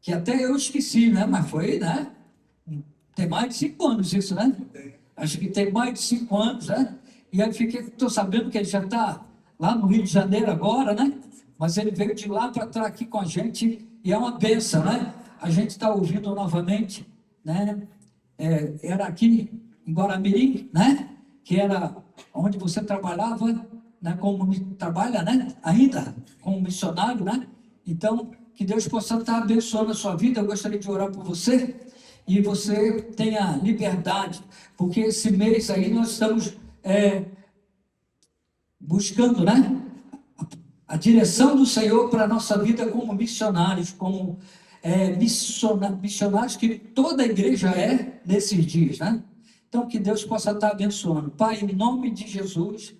que até eu esqueci, né? Mas foi, né? Tem mais de 5 anos isso, né? Acho que tem mais de 5 anos, né? E aí estou sabendo que ele já está lá no Rio de Janeiro agora, né? Mas ele veio de lá para estar aqui com a gente e é uma bênção, né? A gente está ouvindo novamente, né? Era aqui em Guaramirim, né? Que era onde você trabalhava, né? Trabalha, né? Ainda como missionário, né? Então, que Deus possa estar abençoando a sua vida. Eu gostaria de orar por você e você tenha liberdade, porque esse mês aí nós estamos buscando, né? A direção do Senhor para a nossa vida como missionários, como missionários que toda a igreja é nesses dias, né? Então, que Deus possa estar abençoando. Pai, em nome de Jesus,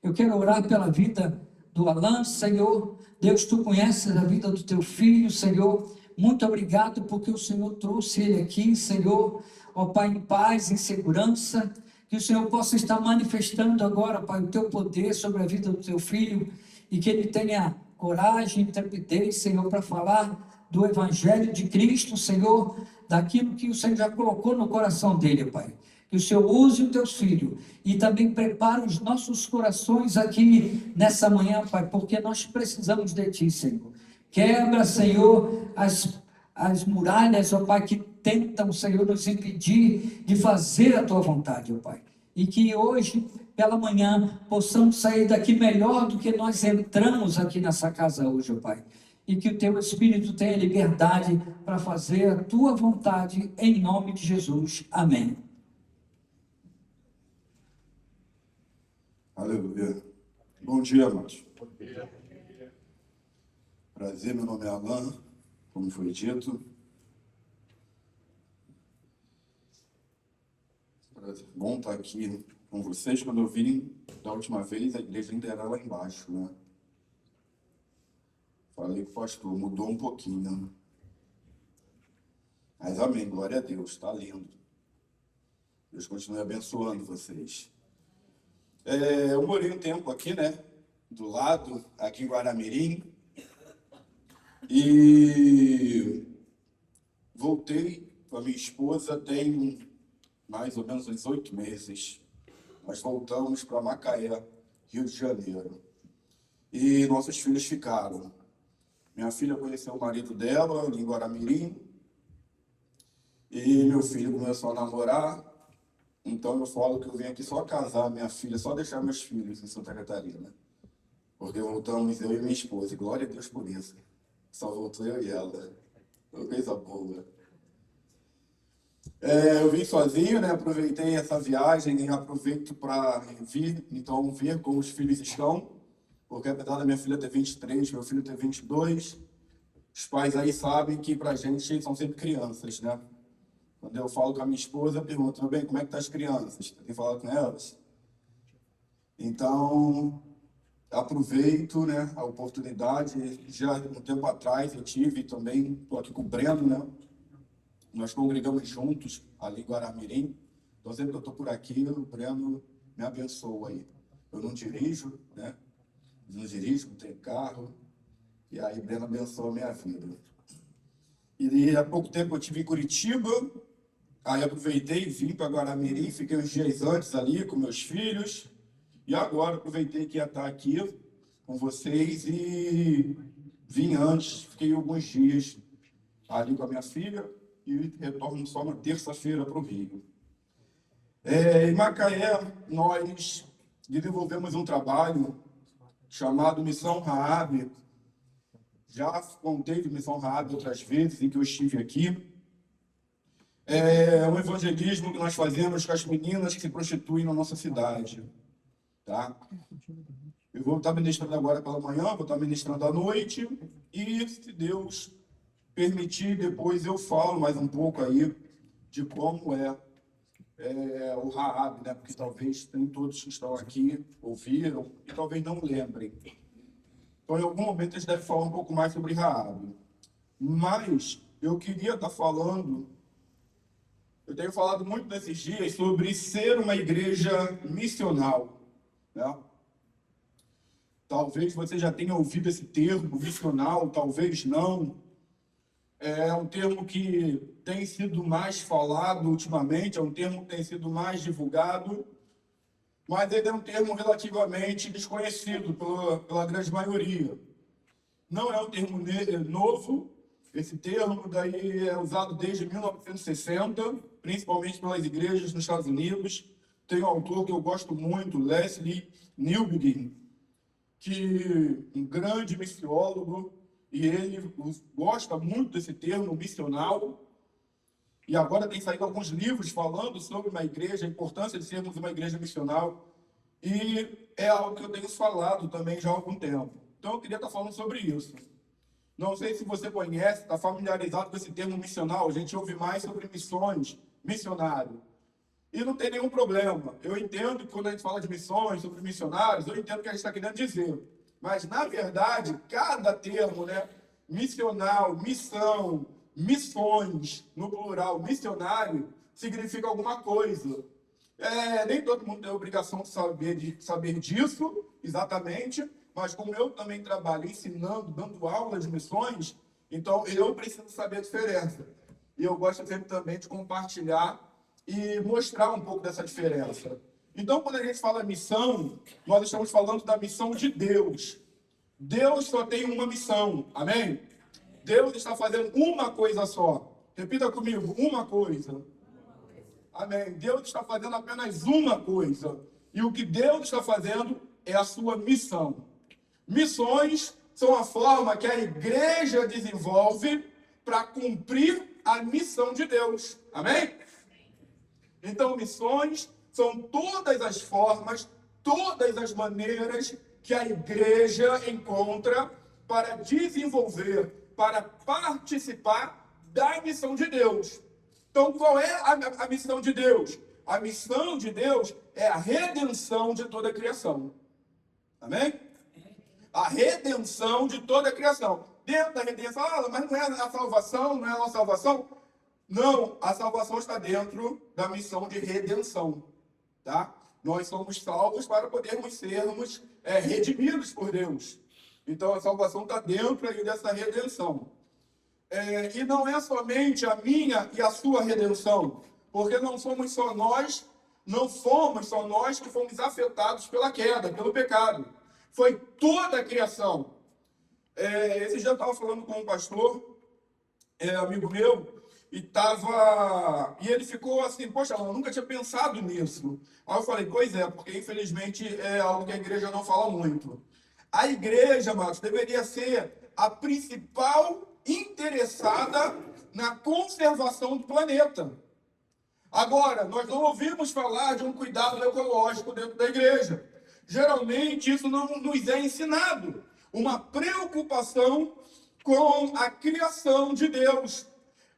eu quero orar pela vida do Alan, Senhor. Deus, tu conheces a vida do teu filho, Senhor. Muito obrigado porque o Senhor trouxe ele aqui, Senhor. Ó Pai, em paz, em segurança. Que o Senhor possa estar manifestando agora, Pai, o teu poder sobre a vida do teu filho e que ele tenha coragem, intrepidez, Senhor, para falar do Evangelho de Cristo, Senhor, daquilo que o Senhor já colocou no coração dele, Pai. Que o Senhor use os teus filhos e também prepare os nossos corações aqui nessa manhã, Pai, porque nós precisamos de Ti, Senhor. Quebra, Senhor, as muralhas, ó Pai, que tentam, Senhor, nos impedir de fazer a Tua vontade, ó Pai. E que hoje, pela manhã, possamos sair daqui melhor do que nós entramos aqui nessa casa hoje, ó Pai. E que o Teu Espírito tenha liberdade para fazer a Tua vontade, em nome de Jesus. Amém. Aleluia. Bom dia, amados. Bom dia. Prazer, meu nome é Alan, como foi dito. Prazer. Bom estar aqui com vocês. Quando eu vim da última vez, a igreja ainda era lá embaixo, né? Falei com o pastor, mudou um pouquinho, né? Mas amém, glória a Deus, está lindo. Deus continue abençoando vocês. Eu morei um tempo aqui, né? Do lado, aqui em Guaramirim. E voltei com a minha esposa tem mais ou menos uns 8 meses. Nós voltamos para Macaé, Rio de Janeiro. E nossos filhos ficaram. Minha filha conheceu o marido dela em Guaramirim. E meu filho começou a namorar. Então eu falo que eu vim aqui só casar minha filha, só deixar meus filhos em Santa Catarina. Porque voltamos eu e minha esposa. E glória a Deus por isso. Só voltou eu e ela. Foi coisa boa. Eu vim sozinho, né? Aproveitei essa viagem e aproveito para vir, então, ver como os filhos estão. Porque apesar da minha filha ter 23, meu filho ter 22, os pais aí sabem que pra gente são sempre crianças, né? Quando eu falo com a minha esposa, eu pergunto, meu bem, como é que tá as crianças? Tem que falar com elas? Então, aproveito, né, a oportunidade. Já um tempo atrás eu tive também, estou aqui com o Breno, né? Nós congregamos juntos ali em Guaramirim. Então, sempre que eu estou por aqui, o Breno me abençoa aí. Eu não dirijo, né? Não dirijo, não tenho carro. E aí, o Breno abençoa a minha vida. E há pouco tempo eu estive em Curitiba. Aí aproveitei e vim para Guaramirim. Fiquei uns dias antes ali com meus filhos. E agora aproveitei que ia estar aqui com vocês e vim antes. Fiquei alguns dias ali com a minha filha. E retorno só na terça-feira para o Rio. Em Macaé, nós desenvolvemos um trabalho chamado Missão Raab. Já contei de Missão Raab outras vezes em que eu estive aqui. É um evangelismo que nós fazemos com as meninas que se prostituem na nossa cidade. Tá? Eu vou estar ministrando agora pela manhã, vou estar ministrando à noite. E, se Deus permitir, depois eu falo mais um pouco aí de como é o Raab, né? Porque talvez nem todos que estão aqui ouviram e talvez não lembrem. Então, em algum momento, a gente deve falar um pouco mais sobre Raab. Mas eu queria estar falando, eu tenho falado muito nesses dias sobre ser uma igreja missional, né? Talvez você já tenha ouvido esse termo, missional, talvez não. É um termo que tem sido mais falado ultimamente, é um termo que tem sido mais divulgado, mas ele é um termo relativamente desconhecido pela grande maioria. Não é um termo novo, esse termo daí é usado desde 1960, principalmente pelas igrejas nos Estados Unidos. Tem um autor que eu gosto muito, Leslie Newbigin, que um grande missiólogo, e ele gosta muito desse termo, missional, e agora tem saído alguns livros falando sobre uma igreja, a importância de sermos uma igreja missional, e é algo que eu tenho falado também já há algum tempo. Então eu queria estar falando sobre isso. Não sei se você conhece, está familiarizado com esse termo missional, a gente ouve mais sobre missões, missionário. E não tem nenhum problema. Eu entendo que quando a gente fala de missões, sobre missionários, eu entendo o que a gente está querendo dizer. Mas, na verdade, cada termo, né, missional, missão, missões, no plural, missionário, significa alguma coisa. Nem todo mundo tem a obrigação de saber disso, exatamente, mas como eu também trabalho ensinando, dando aula de missões, então eu preciso saber a diferença. E eu gosto sempre também de compartilhar e mostrar um pouco dessa diferença. Então, quando a gente fala missão, nós estamos falando da missão de Deus. Deus só tem uma missão, amém? Deus está fazendo uma coisa só. Repita comigo, uma coisa. Amém. Deus está fazendo apenas uma coisa. E o que Deus está fazendo é a sua missão. Missões são a forma que a igreja desenvolve para cumprir a missão de Deus. Amém? Então, missões são todas as formas, todas as maneiras que a igreja encontra para desenvolver, para participar da missão de Deus. Então, qual é a missão de Deus? A missão de Deus é a redenção de toda a criação. Amém? A redenção de toda a criação. Dentro da redenção, mas não é a salvação, não é a nossa salvação? Não, a salvação está dentro da missão de redenção, tá? Nós somos salvos para podermos sermos redimidos por Deus. Então, a salvação está dentro aí dessa redenção. E não é somente a minha e a sua redenção, porque não fomos só nós que fomos afetados pela queda, pelo pecado. Foi toda a criação. Esse dia eu estava falando com um pastor, amigo meu, e ele ficou assim, poxa, eu nunca tinha pensado nisso. Aí eu falei, pois é, porque infelizmente é algo que a igreja não fala muito. A igreja, Marcos, deveria ser a principal interessada na conservação do planeta. Agora, nós não ouvimos falar de um cuidado ecológico dentro da igreja. Geralmente, isso não nos é ensinado. Uma preocupação com a criação de Deus.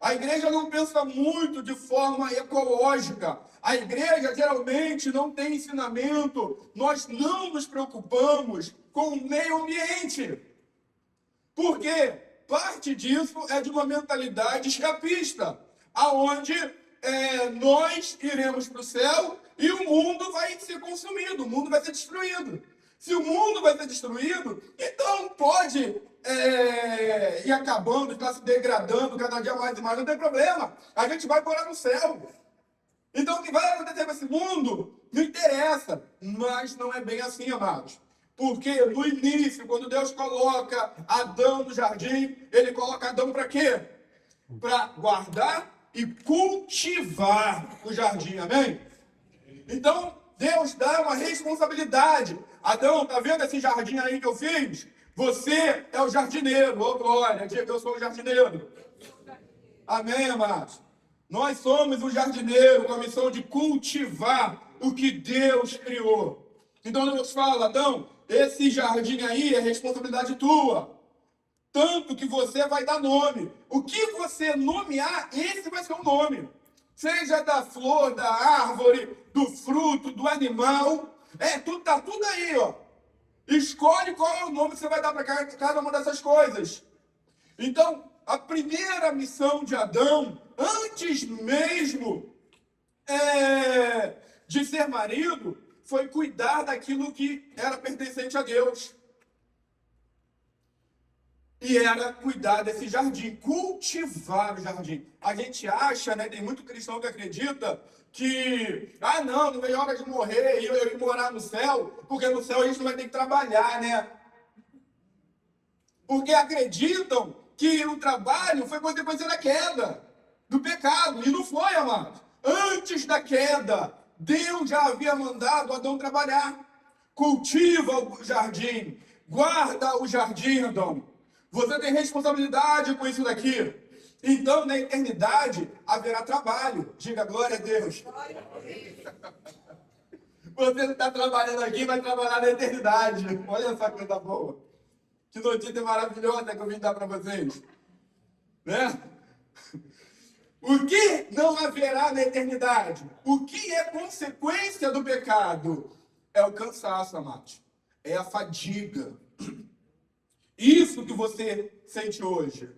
A igreja não pensa muito de forma ecológica. A igreja geralmente não tem ensinamento. Nós não nos preocupamos com o meio ambiente. Por quê? Parte disso é de uma mentalidade escapista, aonde nós iremos para o céu e o mundo vai ser consumido, o mundo vai ser destruído. Se o mundo vai ser destruído, então pode ir acabando, está se degradando cada dia mais e mais, não tem problema. A gente vai morar no céu. Então o que vai acontecer com esse mundo não interessa, mas não é bem assim, amados. Porque no início, quando Deus coloca Adão no jardim, ele coloca Adão para quê? Para guardar e cultivar o jardim, amém? Então, Deus dá uma responsabilidade. Adão, tá vendo esse jardim aí que eu fiz? Você é o jardineiro. Ô, glória, diga que eu sou o jardineiro. Amém, amados? Nós somos o jardineiro com a missão de cultivar o que Deus criou. Então, Deus fala, Adão, esse jardim aí é responsabilidade tua. Tanto que você vai dar nome. O que você nomear, esse vai ser o nome. Seja da flor, da árvore, do fruto, do animal. Tá tudo aí, ó. Escolhe qual é o nome que você vai dar para cada uma dessas coisas. Então, a primeira missão de Adão, antes mesmo de ser marido, foi cuidar daquilo que era pertencente a Deus. E era cuidar desse jardim, cultivar o jardim. A gente acha, né, tem muito cristão que acredita que, não, não é hora de morrer e eu ir morar no céu, porque no céu a gente não vai ter que trabalhar, né? Porque acreditam que o trabalho foi consequência da queda, do pecado, e não foi, amado. Antes da queda, Deus já havia mandado Adão trabalhar. Cultiva o jardim, guarda o jardim, Adão. Você tem responsabilidade com isso daqui. Então, na eternidade, haverá trabalho. Diga glória a Deus. Você não está trabalhando aqui, vai trabalhar na eternidade. Olha essa coisa boa. Que notícia maravilhosa que eu vim dar para vocês. Né? O que não haverá na eternidade? O que é consequência do pecado? É o cansaço, amados. É a fadiga. Isso que você sente hoje.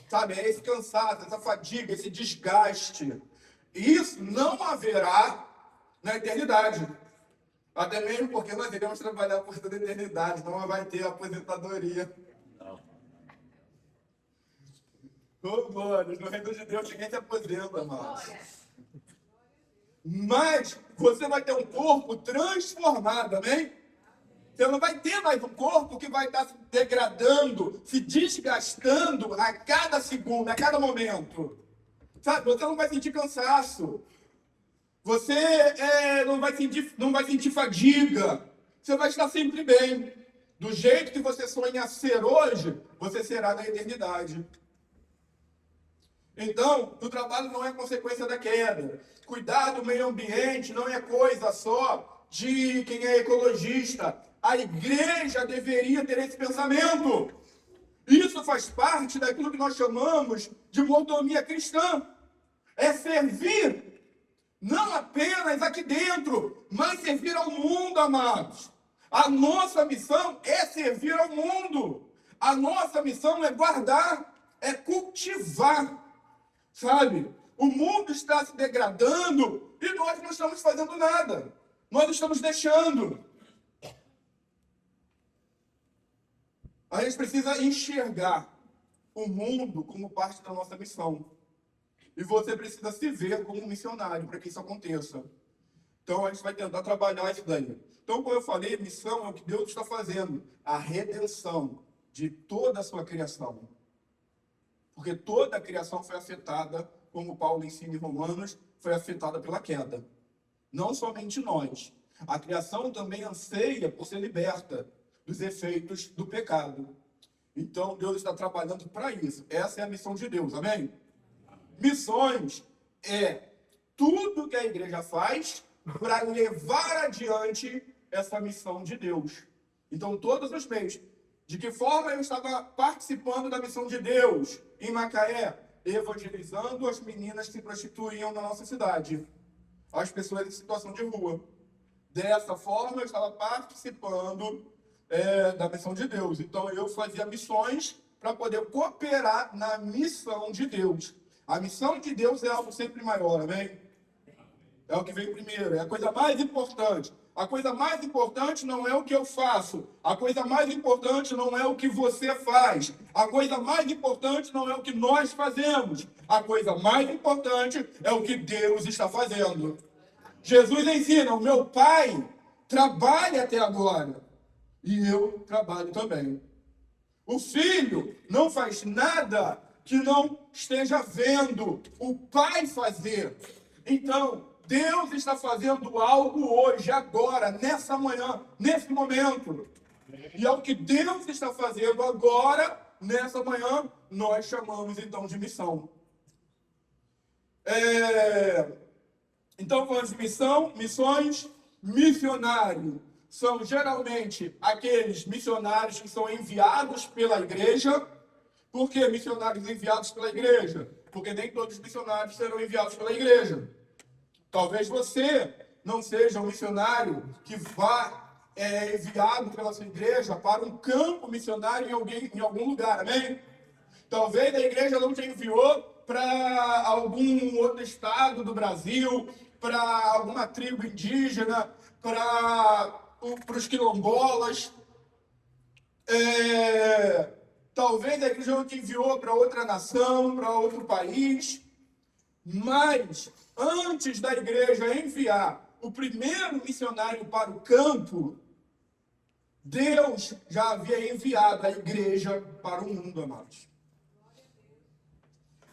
Sabe? É esse cansaço, essa fadiga, esse desgaste. Isso não haverá na eternidade. Até mesmo porque nós iremos trabalhar por toda a eternidade. Não vai ter aposentadoria. Oh, glória, no reino de Deus ninguém se aposenta, amados. Mas você vai ter um corpo transformado, amém? Você não vai ter mais um corpo que vai estar se degradando, se desgastando a cada segundo, a cada momento. Sabe, você não vai sentir cansaço. Você não vai sentir fadiga. Você vai estar sempre bem. Do jeito que você sonha ser hoje, você será na eternidade. Então, o trabalho não é consequência da queda. Cuidar do meio ambiente não é coisa só de quem é ecologista. A igreja deveria ter esse pensamento. Isso faz parte daquilo que nós chamamos de mordomia cristã. É servir, não apenas aqui dentro, mas servir ao mundo, amados. A nossa missão é servir ao mundo. A nossa missão é guardar, é cultivar. Sabe? O mundo está se degradando e nós não estamos fazendo nada. Nós estamos deixando. A gente precisa enxergar o mundo como parte da nossa missão. E você precisa se ver como um missionário para que isso aconteça. Então a gente vai tentar trabalhar isso daí. Então, como eu falei, missão é o que Deus está fazendo. A redenção de toda a sua criação. Porque toda a criação foi afetada, como Paulo ensina em Romanos, foi afetada pela queda. Não somente nós. A criação também anseia por ser liberta dos efeitos do pecado. Então, Deus está trabalhando para isso. Essa é a missão de Deus, amém? Missões é tudo que a igreja faz para levar adiante essa missão de Deus. Então, todos os meios. De que forma eu estava participando da missão de Deus em Macaé? Evangelizando as meninas que se prostituíam na nossa cidade. As pessoas em situação de rua. Dessa forma, eu estava participando da missão de Deus. Então, eu fazia missões para poder cooperar na missão de Deus. A missão de Deus é algo sempre maior, amém? É o que vem primeiro, é a coisa mais importante. A coisa mais importante não é o que eu faço. A coisa mais importante não é o que você faz. A coisa mais importante não é o que nós fazemos. A coisa mais importante é o que Deus está fazendo. Jesus ensina, o meu Pai trabalha até agora. E eu trabalho também. O Filho não faz nada que não esteja vendo o Pai fazer. Então, Deus está fazendo algo hoje, agora, nessa manhã, nesse momento. E é o que Deus está fazendo agora, nessa manhã, nós chamamos então de missão. Então, falando de missão, missões, missionário. São geralmente aqueles missionários que são enviados pela igreja. Por que missionários enviados pela igreja? Porque nem todos os missionários serão enviados pela igreja. Talvez você não seja um missionário que vá enviado pela sua igreja para um campo missionário em algum lugar, amém? Talvez a igreja não te enviou para algum outro estado do Brasil, para alguma tribo indígena, para os quilombolas. Talvez a igreja não te enviou para outra nação, para outro país, mas antes da igreja enviar o primeiro missionário para o campo, Deus já havia enviado a igreja para o mundo, amados.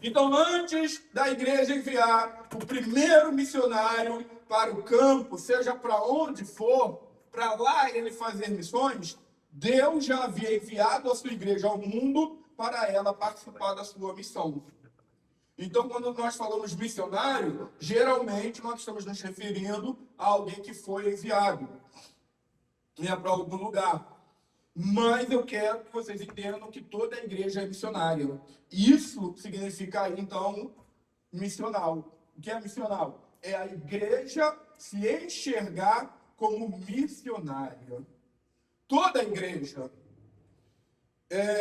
Então, antes da igreja enviar o primeiro missionário para o campo, seja para onde for, para lá ele fazer missões, Deus já havia enviado a sua igreja ao mundo para ela participar da sua missão. Então, quando nós falamos missionário, geralmente nós estamos nos referindo a alguém que foi enviado para algum lugar. Mas eu quero que vocês entendam que toda a igreja é missionária. Isso significa aí, então, missional. O que é missional? É a igreja se enxergar como missionária. Toda a igreja.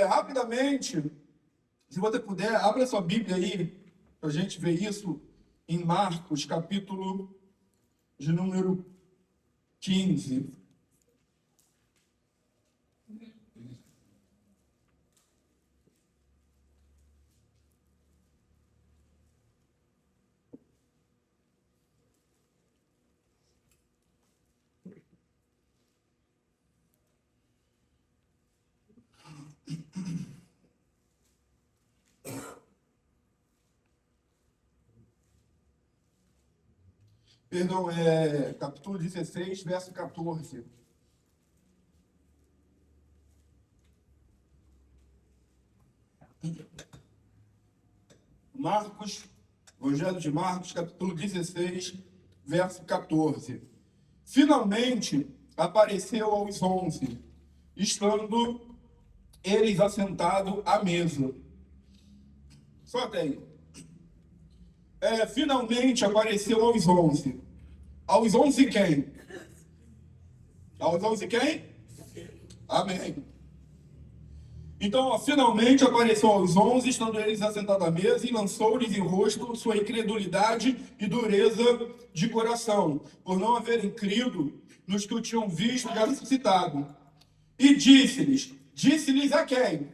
Rapidamente, se você puder, abra sua Bíblia aí, para a gente ver isso em Marcos, capítulo de número 15. Perdão, capítulo 16, verso 14. Marcos, Evangelho de Marcos, capítulo 16, verso 14. Finalmente apareceu aos 11, estando eles assentados à mesa. Só até aí. Finalmente apareceu aos 11. Aos 11 quem? Aos 11 quem? Amém. Então, finalmente apareceu aos 11, estando eles assentados à mesa, e lançou-lhes em rosto sua incredulidade e dureza de coração, por não haverem crido nos que o tinham visto já ressuscitado. E disse-lhes a quem?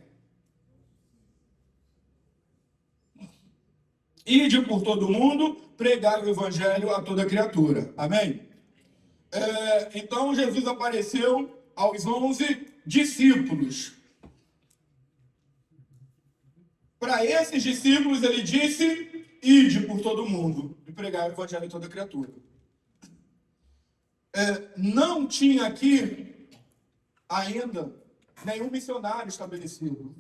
Ide por todo o mundo, pregar o evangelho a toda criatura. Amém? Então, Jesus apareceu aos 11 discípulos. Para esses discípulos, ele disse, ide por todo o mundo e pregar o evangelho a toda criatura. Não tinha aqui ainda nenhum missionário estabelecido.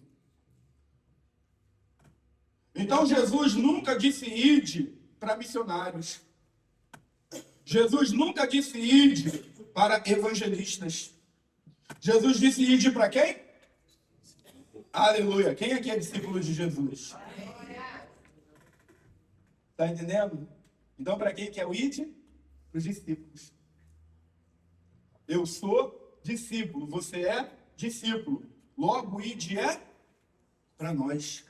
Então, Jesus nunca disse ide para missionários. Jesus nunca disse ide para evangelistas. Jesus disse ide para quem? Aleluia. Quem aqui é discípulo de Jesus? Está entendendo? Então, para quem que é o ide? Para os discípulos. Eu sou discípulo. Você é discípulo. Logo, o ide é para nós.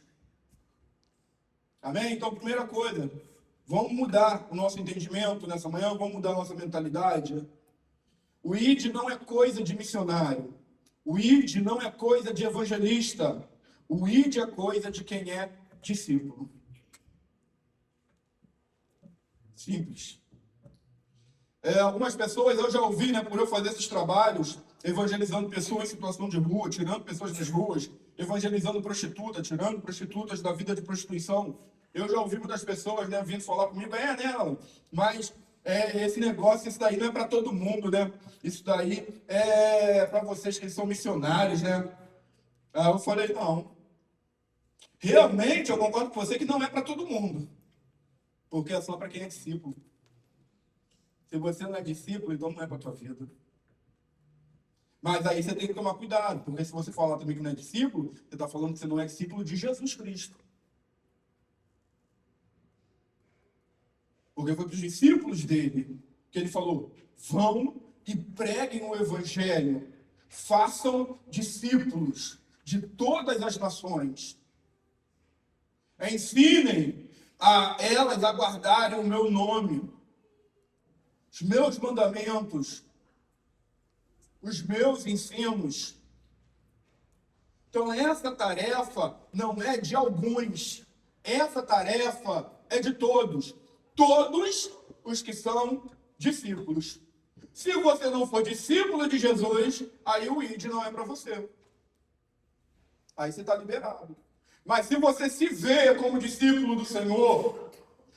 Amém? Então, primeira coisa, vamos mudar o nosso entendimento nessa manhã, vamos mudar a nossa mentalidade. O ID não é coisa de missionário. O ID não é coisa de evangelista. O ID é coisa de quem é discípulo. Simples. Algumas pessoas, eu já ouvi, por eu fazer esses trabalhos, evangelizando pessoas em situação de rua, tirando pessoas das ruas, evangelizando prostituta, tirando prostitutas da vida de prostituição. Eu já ouvi muitas pessoas, vindo falar comigo, mas esse negócio, isso daí não é para todo mundo, Isso daí é para vocês que são missionários, Aí eu falei, não. Realmente, eu concordo com você que não é para todo mundo. Porque é só para quem é discípulo. Se você não é discípulo, então não é para a tua vida. Mas aí você tem que tomar cuidado, porque se você falar também que não é discípulo, você está falando que você não é discípulo de Jesus Cristo. Porque foi para os discípulos dele que ele falou, vão e preguem o evangelho, façam discípulos de todas as nações. Ensinem a elas a guardarem o meu nome, os meus mandamentos, os meus ensinos. Então, essa tarefa não é de alguns. Essa tarefa é de todos. Todos os que são discípulos. Se você não for discípulo de Jesus, aí o ID não é para você. Aí você está liberado. Mas se você se vê como discípulo do Senhor,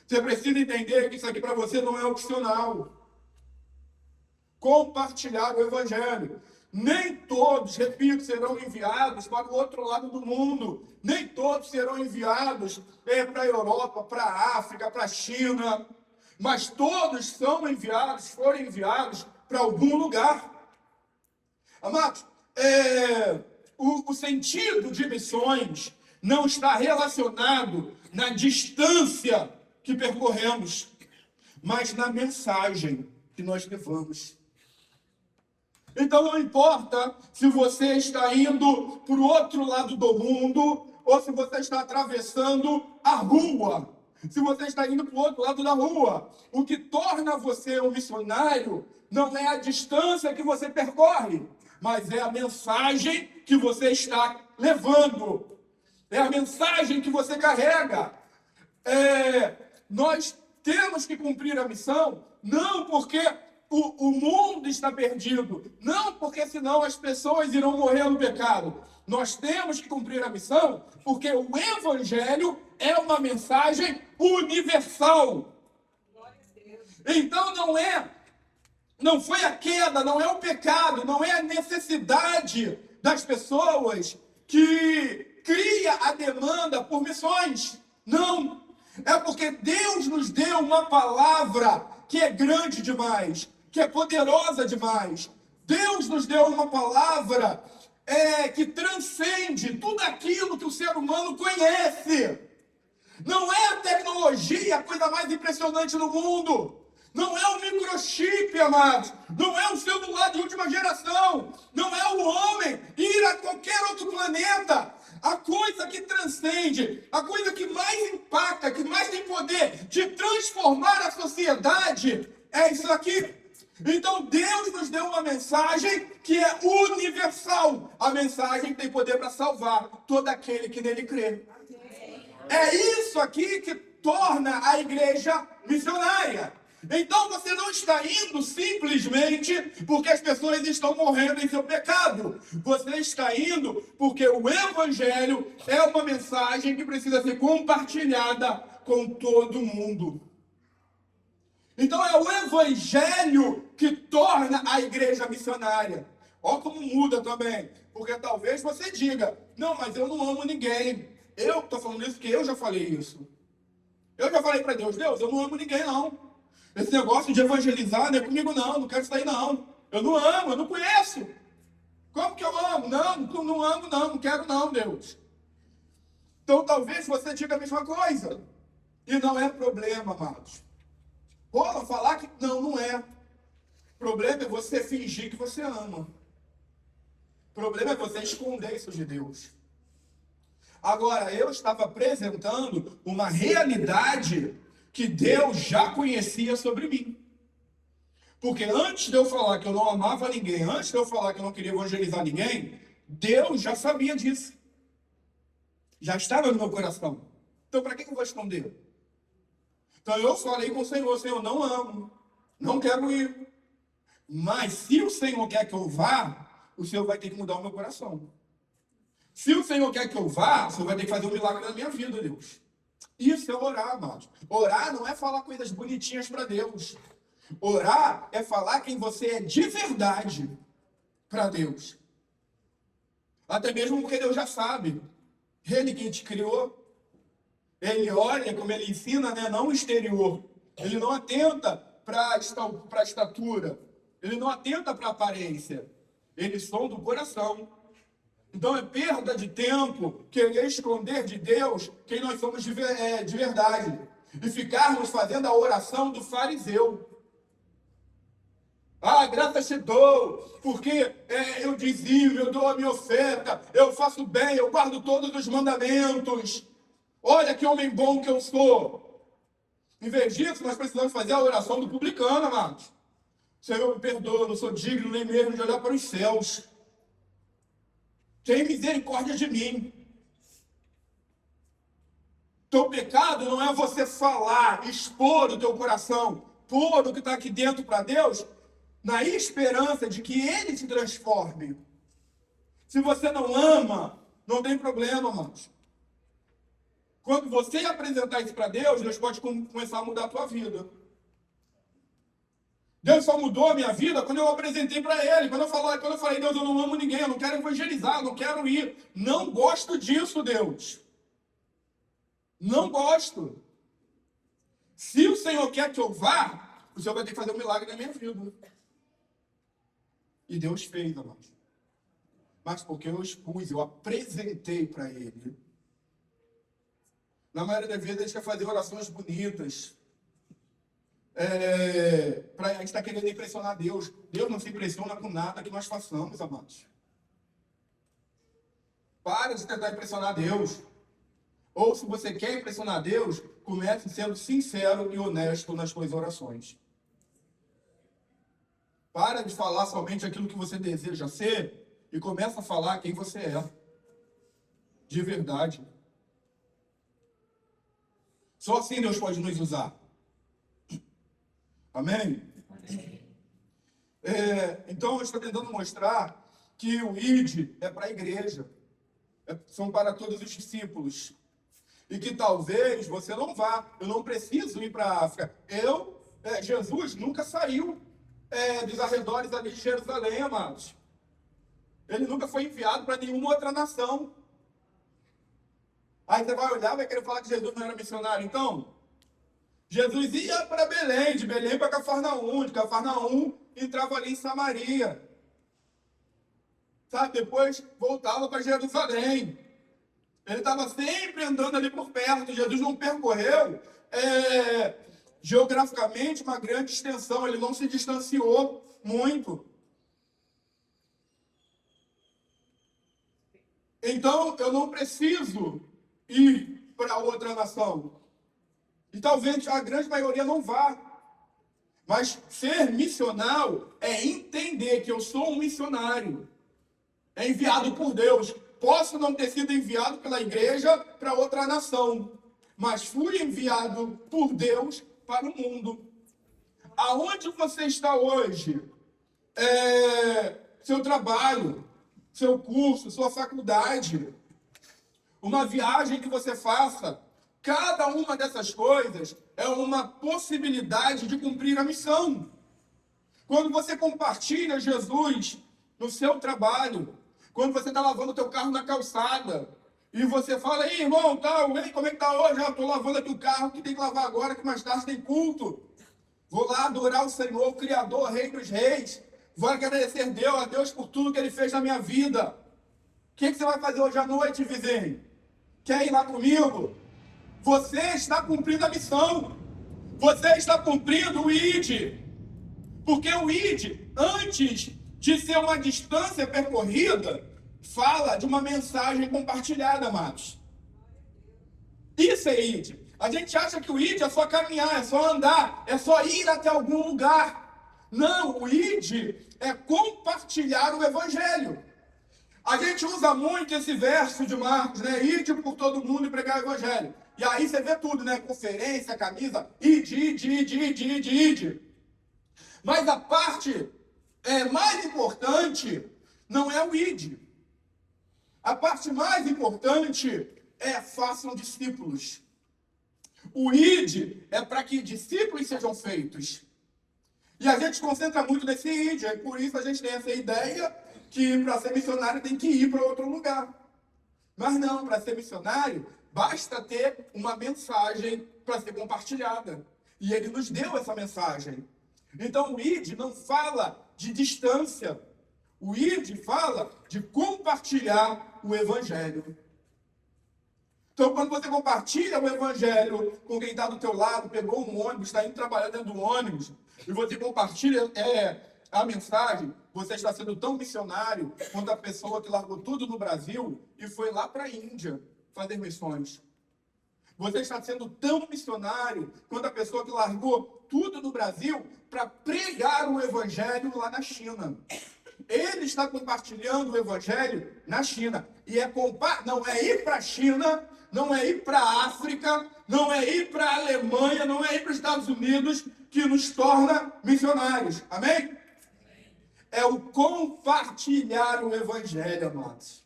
você precisa entender que isso aqui para você não é opcional. Compartilhar o Evangelho. Nem todos, repito, serão enviados para o outro lado do mundo. Nem todos serão enviados para a Europa, para a África, para a China. Mas todos são enviados, foram enviados para algum lugar. Amados, o sentido de missões não está relacionado na distância que percorremos, mas na mensagem que nós levamos. Então não importa se você está indo para o outro lado do mundo ou se você está atravessando a rua. Se você está indo para o outro lado da rua, o que torna você um missionário não é a distância que você percorre, mas é a mensagem que você está levando. É a mensagem que você carrega. Nós temos que cumprir a missão, não porque o mundo está perdido, não porque senão as pessoas irão morrer no pecado. Nós temos que cumprir a missão porque o Evangelho é uma mensagem universal. Então não foi a queda, não é o pecado, não é a necessidade das pessoas que cria a demanda por missões. Não. É porque Deus nos deu uma palavra que é grande demais, que é poderosa demais. Deus nos deu uma palavra que transcende tudo aquilo que o ser humano conhece. Não é a tecnologia a coisa mais impressionante do mundo. Não é o microchip, amados. Não é o celular de última geração. Não é o homem ir a qualquer outro planeta. A coisa que transcende, a coisa que mais impacta, que mais tem poder de transformar a sociedade, é isso aqui. Então Deus nos deu uma mensagem que é universal. A mensagem tem poder para salvar todo aquele que nele crê. É isso aqui que torna a igreja missionária. Então você não está indo simplesmente porque as pessoas estão morrendo em seu pecado. Você está indo porque o Evangelho é uma mensagem que precisa ser compartilhada com todo mundo. Então é o Evangelho que torna a igreja missionária. Olha como muda também. Porque talvez você diga, não, mas eu não amo ninguém. Eu estou falando isso porque eu já falei isso. Eu já falei para Deus, eu não amo ninguém não. Esse negócio de evangelizar não é comigo não quero isso aí não. Eu não amo, eu não conheço. Como que eu amo? Não amo não quero não, Deus. Então talvez você diga a mesma coisa. E não é problema, amados. Rola falar que não é. O problema é você fingir que você ama. O problema é você esconder isso de Deus. Agora, eu estava apresentando uma realidade que Deus já conhecia sobre mim. Porque antes de eu falar que eu não amava ninguém, antes de eu falar que eu não queria evangelizar ninguém, Deus já sabia disso. Já estava no meu coração. Então, para que eu vou esconder? Então, eu falei com o Senhor, Senhor, não amo, não quero ir. Mas se o Senhor quer que eu vá, o Senhor vai ter que mudar o meu coração. Se o Senhor quer que eu vá, o Senhor vai ter que fazer um milagre na minha vida, Deus. Isso é orar, amados. Orar não é falar coisas bonitinhas para Deus. Orar é falar quem você é de verdade para Deus. Até mesmo porque Deus já sabe. Ele quem te criou. Ele olha, como ele ensina, né? Não o exterior. Ele não atenta para a estatura. Ele não atenta para a aparência. Ele sonda o coração. Então é perda de tempo querer esconder de Deus quem nós somos de verdade. E ficarmos fazendo a oração do fariseu. Ah, graças te dou, porque eu dizimo, eu dou a minha oferta, eu faço bem, eu guardo todos os mandamentos. Olha que homem bom que eu sou. Em vez disso, nós precisamos fazer a oração do publicano, amados. Senhor, me perdoa, eu não sou digno nem mesmo de olhar para os céus. Tem misericórdia de mim. Teu pecado não é você falar, expor o teu coração, pôr o que está aqui dentro para Deus, na esperança de que Ele se transforme. Se você não ama, não tem problema, irmãos. Quando você apresentar isso para Deus, Deus pode começar a mudar a tua vida. Deus só mudou a minha vida quando eu apresentei para Ele. Quando eu falei, Deus, eu não amo ninguém, eu não quero evangelizar, eu não quero ir. Não gosto disso, Deus. Não gosto. Se o Senhor quer que eu vá, o Senhor vai ter que fazer um milagre na minha vida. E Deus fez, amados. Mas porque eu expus, eu apresentei para Ele. Na maioria das vezes a gente quer fazer orações bonitas. A gente está querendo impressionar Deus. Deus não se impressiona com nada que nós façamos, amados. Para de tentar impressionar Deus. Ou se você quer impressionar Deus, comece sendo sincero e honesto nas suas orações. Para de falar somente aquilo que você deseja ser e começa a falar quem você é. De verdade. Só assim Deus pode nos usar. Amém? Então eu estou tentando mostrar que o ID é para a igreja. São para todos os discípulos. E que talvez você não vá. Eu não preciso ir para a África. Jesus nunca saiu dos arredores ali de Jerusalém, amados. Ele nunca foi enviado para nenhuma outra nação. Aí você vai olhar e vai querer falar que Jesus não era missionário. Então, Jesus ia para Belém, de Belém para Cafarnaum, de Cafarnaum entrava ali em Samaria. Sabe? Depois voltava para Jerusalém. Ele estava sempre andando ali por perto. Jesus não percorreu geograficamente uma grande extensão. Ele não se distanciou muito. Então, eu não preciso ir para outra nação. E talvez a grande maioria não vá. Mas ser missional é entender que eu sou um missionário. É enviado por Deus. Posso não ter sido enviado pela igreja para outra nação, mas fui enviado por Deus para o mundo. Aonde você está hoje? Seu trabalho, seu curso, sua faculdade, uma viagem que você faça, cada uma dessas coisas é uma possibilidade de cumprir a missão. Quando você compartilha Jesus no seu trabalho, quando você está lavando o teu carro na calçada, e você fala, ei, irmão, como é que está hoje? Estou lavando aqui o carro, que tem que lavar agora, que mais tarde tem culto. Vou lá adorar o Senhor, o Criador, Rei dos Reis. Vou agradecer a Deus por tudo que Ele fez na minha vida. O que você vai fazer hoje à noite, vizinho? Quer ir lá comigo? Você está cumprindo a missão. Você está cumprindo o ID. Porque o ID, antes de ser uma distância percorrida, fala de uma mensagem compartilhada, amados. Isso é ID. A gente acha que o ID é só caminhar, é só andar, é só ir até algum lugar. Não, o ID é compartilhar o Evangelho. A gente usa muito esse verso de Marcos, né? Ide por todo mundo e pregar o Evangelho. E aí você vê tudo, né? Conferência, camisa, ide. Mas a parte mais importante não é o id. A parte mais importante é façam discípulos. O id é para que discípulos sejam feitos. E a gente concentra muito nesse id, é por isso a gente tem essa ideia que para ser missionário tem que ir para outro lugar. Mas não, para ser missionário, basta ter uma mensagem para ser compartilhada. E Ele nos deu essa mensagem. Então o ID não fala de distância. O ID fala de compartilhar o Evangelho. Então quando você compartilha o Evangelho com quem está do teu lado, pegou um ônibus, está indo trabalhar dentro do ônibus, e você compartilha a mensagem, você está sendo tão missionário quanto a pessoa que largou tudo no Brasil e foi lá para a Índia fazer missões. Você está sendo tão missionário quanto a pessoa que largou tudo no Brasil para pregar o Evangelho lá na China. Ele está compartilhando o evangelho na China. E não é ir para a China, não é ir para a África, não é ir para a Alemanha, não é ir para os Estados Unidos que nos torna missionários. Amém? É o compartilhar o evangelho, amados.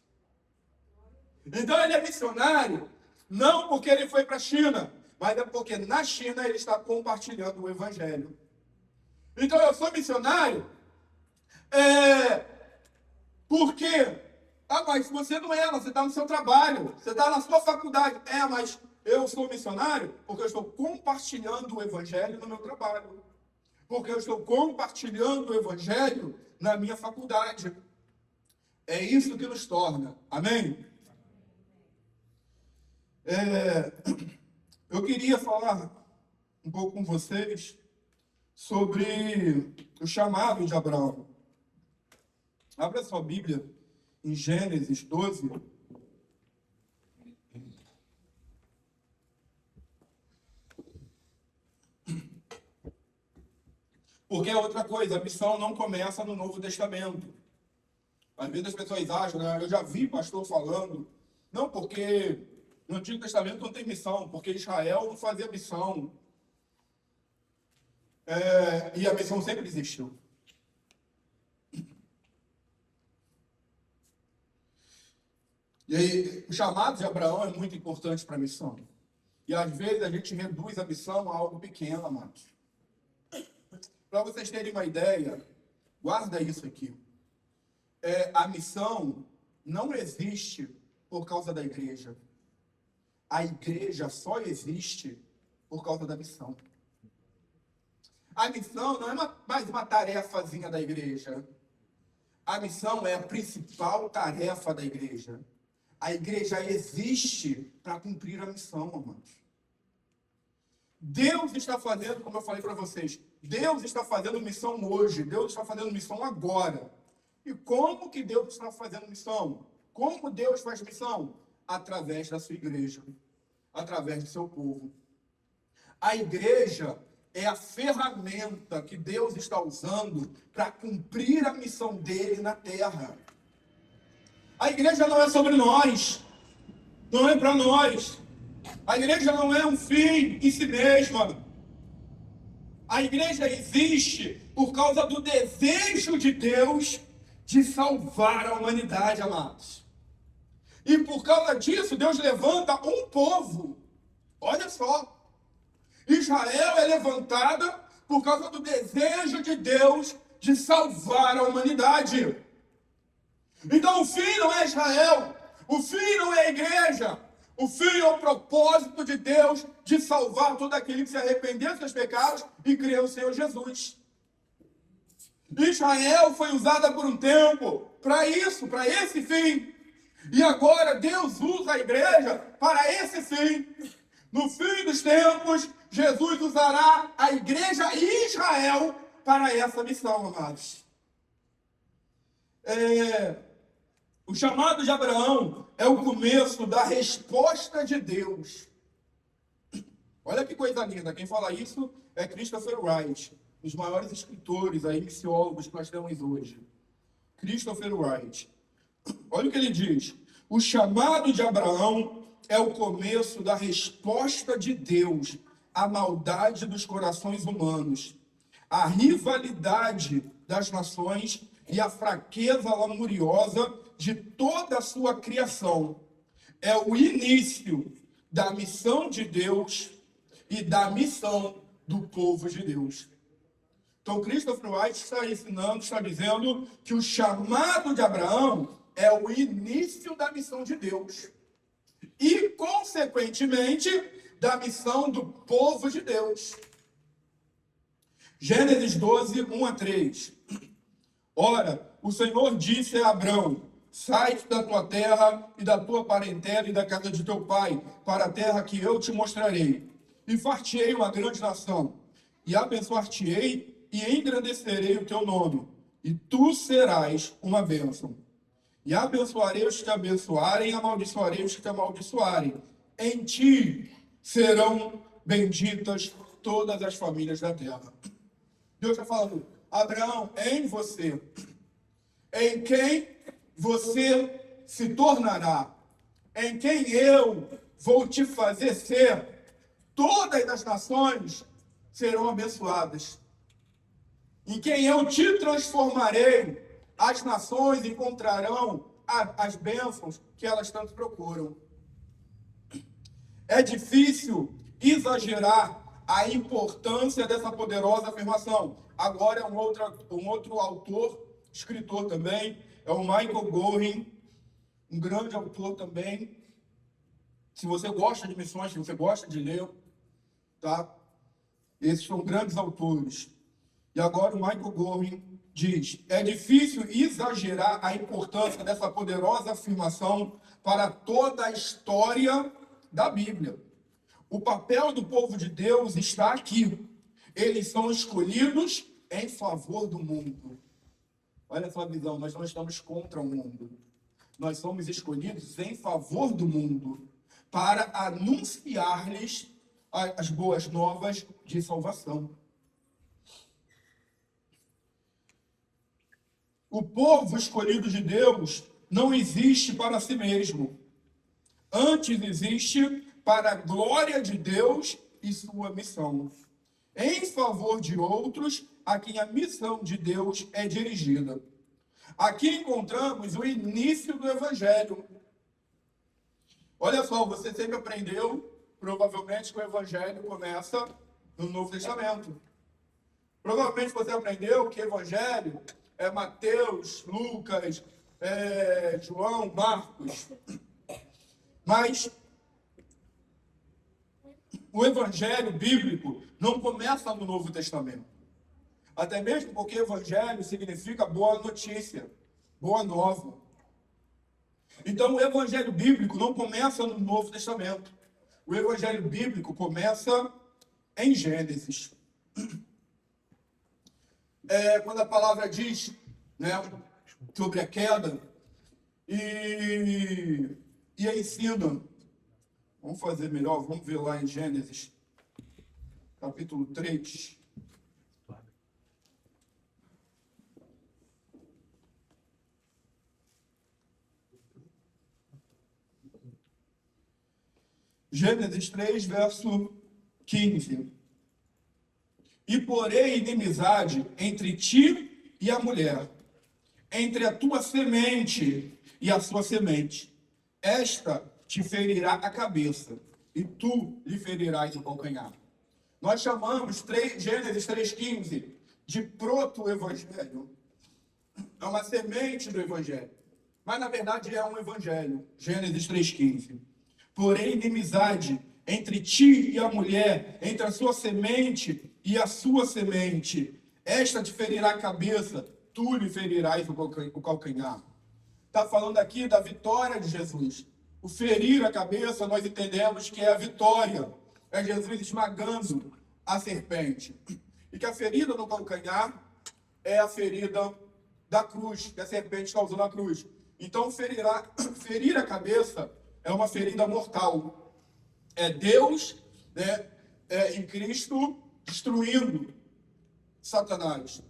Então ele é missionário, não porque ele foi para a China, mas é porque na China ele está compartilhando o evangelho. Então eu sou missionário porque, mas você não é, você está no seu trabalho, você está na sua faculdade. Mas eu sou missionário porque eu estou compartilhando o evangelho no meu trabalho. Porque eu estou compartilhando o evangelho na minha faculdade. É isso que nos torna. Amém? Eu queria falar um pouco com vocês sobre o chamado de Abraão. Abra sua Bíblia em Gênesis 12. Porque é outra coisa, a missão não começa no Novo Testamento. Às vezes as pessoas acham, né? Eu já vi pastor falando, não, porque no Antigo Testamento não tem missão, porque Israel não fazia missão. E a missão sempre existiu. E aí, o chamado de Abraão é muito importante para a missão. E às vezes a gente reduz a missão a algo pequeno, amados. Para vocês terem uma ideia, guarda isso aqui. A missão não existe por causa da igreja. A igreja só existe por causa da missão. A missão não é mais uma tarefazinha da igreja. A missão é a principal tarefa da igreja. A igreja existe para cumprir a missão, amados. Deus está fazendo, como eu falei para vocês, Deus está fazendo missão hoje, Deus está fazendo missão agora. E como que Deus está fazendo missão? Como Deus faz missão? Através da sua igreja, através do seu povo. A igreja é a ferramenta que Deus está usando para cumprir a missão dele na terra. A igreja não é sobre nós, não é para nós. A igreja não é um fim em si mesma. A igreja existe por causa do desejo de Deus de salvar a humanidade, amados. E por causa disso, Deus levanta um povo. Olha só. Israel é levantada por causa do desejo de Deus de salvar a humanidade. Então o fim não é Israel, o fim não é a igreja, o fim é o propósito de Deus de salvar todo aquele que se arrependeu dos seus pecados e creu no Senhor Jesus. Israel foi usada por um tempo para isso, para esse fim. E agora Deus usa a igreja para esse fim. No fim dos tempos, Jesus usará a igreja e Israel para essa missão, amados. O chamado de Abraão é o começo da resposta de Deus. Olha que coisa linda. Quem fala isso é Christopher Wright, um dos maiores escritores, missiólogos que nós temos hoje. Christopher Wright. Olha o que ele diz. O chamado de Abraão é o começo da resposta de Deus à maldade dos corações humanos, à rivalidade das nações e à fraqueza lamuriosa de toda a sua criação. É o início da missão de Deus e da missão do povo de Deus. Então, Christopher Wright está ensinando, está dizendo que o chamado de Abraão é o início da missão de Deus e, consequentemente, da missão do povo de Deus. Gênesis 12, 1-3. Ora, o Senhor disse a Abrão: sai da tua terra e da tua parentela e da casa de teu pai, para a terra que eu te mostrarei. E far-te-ei uma grande nação, e abençoar-te-ei e engrandecerei o teu nome, e tu serás uma bênção. E abençoarei os que te abençoarem, e amaldiçoarei os que te amaldiçoarem. Em ti serão benditas todas as famílias da terra. Deus está falando: Abraão, em você, em quem você se tornará, em quem eu vou te fazer ser. Todas as nações serão abençoadas. Em quem eu te transformarei, as nações encontrarão as bênçãos que elas tanto procuram. É difícil exagerar a importância dessa poderosa afirmação. Agora é um outro autor, escritor também, é o Michael Gorin, um grande autor também. Se você gosta de missões, se você gosta de ler, tá? Esses são grandes autores. E agora o Michael Gorin diz: é difícil exagerar a importância dessa poderosa afirmação para toda a história da Bíblia. O papel do povo de Deus está aqui. Eles são escolhidos em favor do mundo. Olha essa visão, nós não estamos contra o mundo. Nós somos escolhidos em favor do mundo para anunciar-lhes as boas novas de salvação. O povo escolhido de Deus não existe para si mesmo. Antes existe para a glória de Deus e sua missão, em favor de outros a quem a missão de Deus é dirigida. Aqui encontramos o início do Evangelho. Olha só, você sempre aprendeu, provavelmente, que o Evangelho começa no Novo Testamento. Provavelmente você aprendeu que o Evangelho é Mateus, Lucas, João, Marcos. Mas o Evangelho bíblico não começa no Novo Testamento. Até mesmo porque Evangelho significa boa notícia, boa nova. Então o Evangelho bíblico não começa no Novo Testamento. O Evangelho bíblico começa em Gênesis. Quando a palavra diz, né, sobre a queda e ensina. Vamos fazer melhor, vamos ver lá em Gênesis, capítulo 3. Gênesis 3, verso 15. E porém inimizade entre ti e a mulher, entre a tua semente e a sua semente. Esta te ferirá a cabeça, e tu lhe ferirás o calcanhar. Nós chamamos Gênesis 3,15 de proto-evangelho. É uma semente do evangelho. Mas, na verdade, é um evangelho. Gênesis 3,15. Porém, inimizade entre ti e a mulher, entre a sua semente e a sua semente. Esta te ferirá a cabeça, tu lhe ferirás o calcanhar. Está falando aqui da vitória de Jesus. O ferir a cabeça, nós entendemos que é a vitória. É Jesus esmagando a serpente. E que a ferida no calcanhar é a ferida da cruz, que a serpente causou na cruz. Então, ferir a cabeça é uma ferida mortal. É Deus, né, em Cristo destruindo Satanás.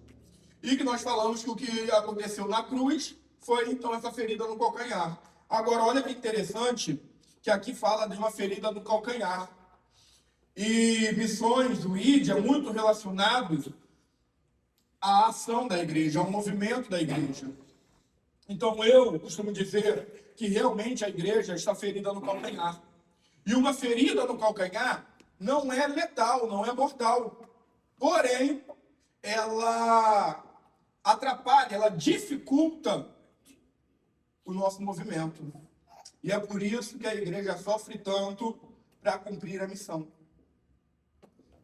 E que nós falamos que o que aconteceu na cruz foi, então, essa ferida no calcanhar. Agora, olha que interessante, que aqui fala de uma ferida no calcanhar. E missões, o ID, é muito relacionado à ação da igreja, ao movimento da igreja. Então, eu costumo dizer que realmente a igreja está ferida no calcanhar. E uma ferida no calcanhar não é letal, não é mortal. Porém, ela atrapalha, ela dificulta o nosso movimento. E é por isso que a igreja sofre tanto para cumprir a missão.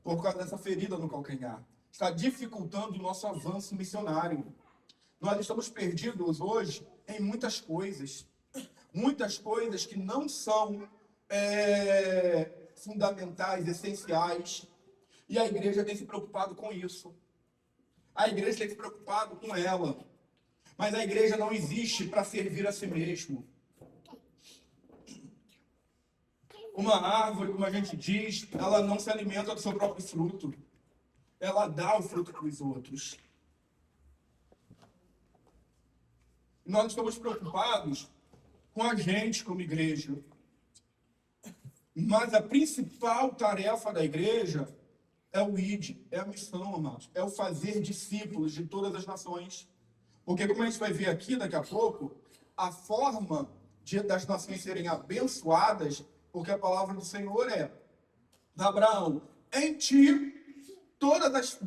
Por causa dessa ferida no calcanhar. Está dificultando o nosso avanço missionário. Nós estamos perdidos hoje em muitas coisas. Muitas coisas que não são fundamentais, essenciais. E a igreja tem se preocupado com isso. A igreja tem se preocupado com ela. Mas a igreja não existe para servir a si mesmo. Uma árvore, como a gente diz, ela não se alimenta do seu próprio fruto. Ela dá o fruto para os outros. nós estamos preocupados com a gente como igreja. Mas a principal tarefa da igreja é o ID, é a missão, amados. É o fazer discípulos de todas as nações. Porque, como a gente vai ver aqui daqui a pouco, a forma das nações serem abençoadas, porque a palavra do Senhor é: Abraão, em ti, todas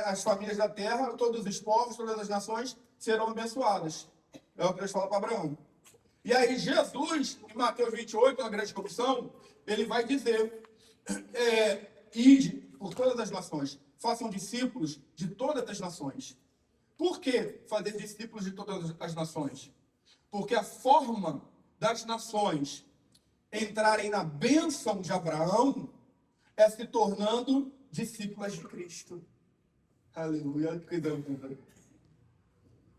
as famílias da terra, todos os povos, todas as nações serão abençoadas. É o que Deus fala para Abraão. E aí Jesus, em Mateus 28, na grande comissão, ele vai dizer: ide por todas as nações, façam discípulos de todas as nações. Por que fazer discípulos de todas as nações? Porque a forma das nações entrarem na bênção de Abraão é se tornando discípulas de Cristo. Aleluia.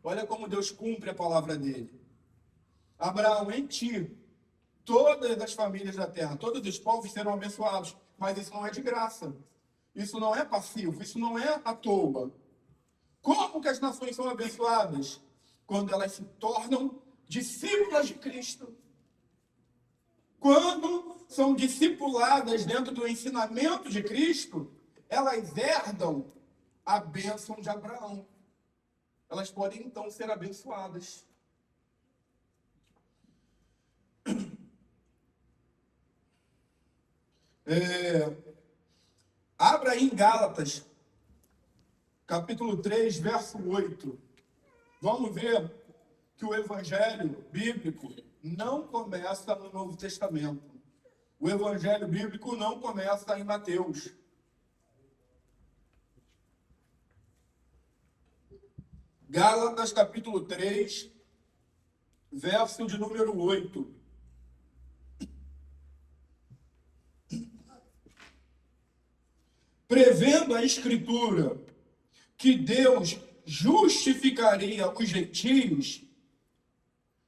Olha como Deus cumpre a palavra dele. Abraão, em ti, todas as famílias da terra, todos os povos serão abençoados. Mas isso não é de graça. Isso não é passivo. Isso não é à toa. Como que as nações são abençoadas? Quando elas se tornam discípulas de Cristo. Quando são discipuladas dentro do ensinamento de Cristo, elas herdam a bênção de Abraão. Elas podem, então, ser abençoadas. Abra aí em Gálatas, capítulo 3, verso 8. Vamos ver que o evangelho bíblico não começa no Novo Testamento. O evangelho bíblico não começa em Mateus. Gálatas, capítulo 3, verso de número 8. Prevendo a Escritura que Deus justificaria os gentios,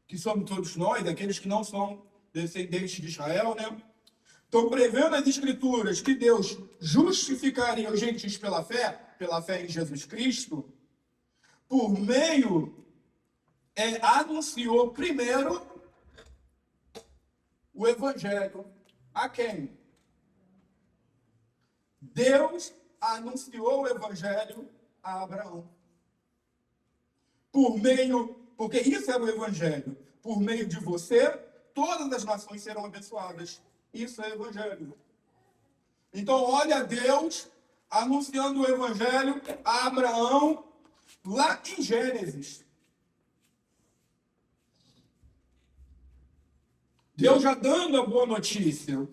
que somos todos nós, aqueles que não são descendentes de Israel, né? Então, prevendo as Escrituras que Deus justificaria os gentios pela fé em Jesus Cristo, por meio, anunciou primeiro o Evangelho. A quem? Deus anunciou o Evangelho a Abraão. Porque isso era o Evangelho. Por meio de você, todas as nações serão abençoadas. Isso é Evangelho. Então, olha Deus anunciando o Evangelho a Abraão lá em Gênesis. Deus já dando a boa notícia.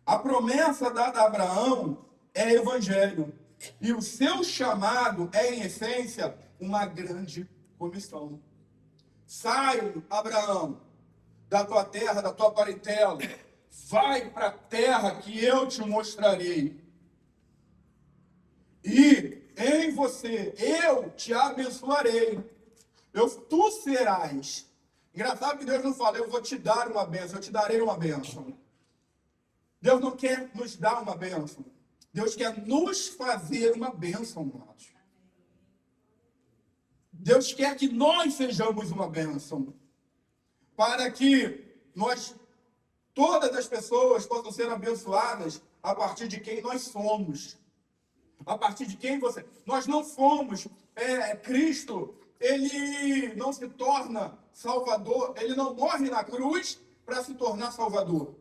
A promessa dada a Abraão é Evangelho. E o seu chamado é, em essência, uma grande comissão. Sai, Abraão, da tua terra, da tua parentela. Vai para a terra que eu te mostrarei. E em você eu te abençoarei. Tu serás. Engraçado que Deus não fala: eu vou te dar uma bênção, eu te darei uma bênção. Deus não quer nos dar uma bênção. Deus quer nos fazer uma bênção, amados. Deus quer que nós sejamos uma bênção. Para que todas as pessoas possam ser abençoadas a partir de quem nós somos. A partir de quem você... Nós não fomos... Cristo, ele não se torna Salvador, ele não morre na cruz para se tornar Salvador.